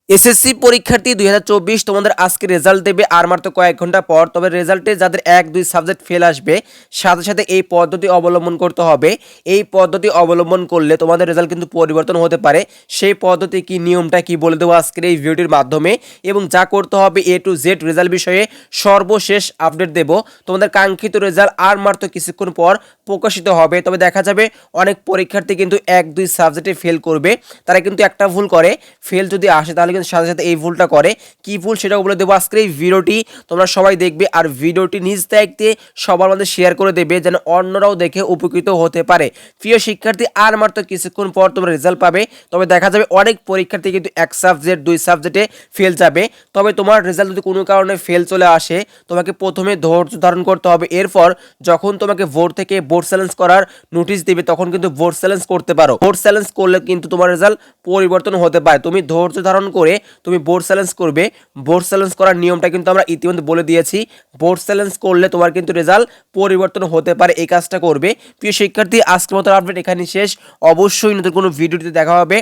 SSC পরীক্ষার্থী 2024 তোমাদের আজকে রেজাল্ট দেবে আর মাত্র কয়েক ঘন্টা পর। তবে রেজাল্টে যাদের 1-2 সাবজেক্ট ফেল আসবে, সাথে সাথে এই পদ্ধতি অবলম্বন করতে হবে। এই পদ্ধতি অবলম্বন করলে তোমাদের রেজাল্ট কিন্তু পরিবর্তন হতে পারে। সেই পদ্ধতি কি, নিয়মটা কি বলে দেবো আজকের এই ভিডিওটির মাধ্যমে। এবং যা করতে হবে A to Z রেজাল্ট বিষয়ে সর্বশেষ আপডেট দেব। তোমাদের কাঙ্ক্ষিত রেজাল্ট আর মাত্র কিছুক্ষণ পর প্রকাশিত হবে। তবে দেখা যাবে অনেক পরীক্ষার্থী কিন্তু 1-2 সাবজেক্টে ফেল করবে। তারা কিন্তু একটা ভুল করে, ফেল যদি আসে তাহলে সাথে সাথে এই ভুলটা করে। কি ভুল সেটাও বলে দেবো আজকের এই ভিডিওটি। তোমরা সবাই দেখবে আর ভিডিওটি নিজ দায়িত্বে সবার মধ্যে শেয়ার করে দেবে, যেন অন্যরাও দেখে উপকৃত হতে পারে। প্রিয় শিক্ষার্থী, আর মাত্র কিছুক্ষণ পর তোমরা রেজাল্ট পাবে। তবে দেখা যাবে অনেক পরীক্ষার্থী কিন্তু 1 সাবজেক্ট 2 সাবজেক্টে ফেল যাবে। তবে তোমার রেজাল্ট যদি কোনো কারণে ফেল চলে আসে, তোমাকে প্রথমে ধৈর্য ধারণ করতে হবে। এরপর যখন তোমাকে বোর্ড থেকে বোর্ড চ্যালেঞ্জ করার নোটিশ দিবে, তখন কিন্তু বোর্ড চ্যালেঞ্জ করতে পারো। বোর্ড চ্যালেঞ্জ করলে কিন্তু তোমার রেজাল্ট পরিবর্তন হতে পারে। তুমি ধৈর্য ধারণ করে তুমি বোর্ড চ্যালেঞ্জ করবে। বোর্ড চ্যালেঞ্জ করার নিয়মটা কিন্তু আমরা ইতিমধ্যে বলে দিয়েছি। বোর্ড চ্যালেঞ্জ করলে তোমার কিন্তু রেজাল্ট পরিবর্তন হতে পারে, এই কাজটা করবে। প্রিয় শিক্ষার্থী, আজকের মতো আপডেট এখানে শেষ। অবশ্যই নতুন কোনো ভিডিওতে দেখা হবে।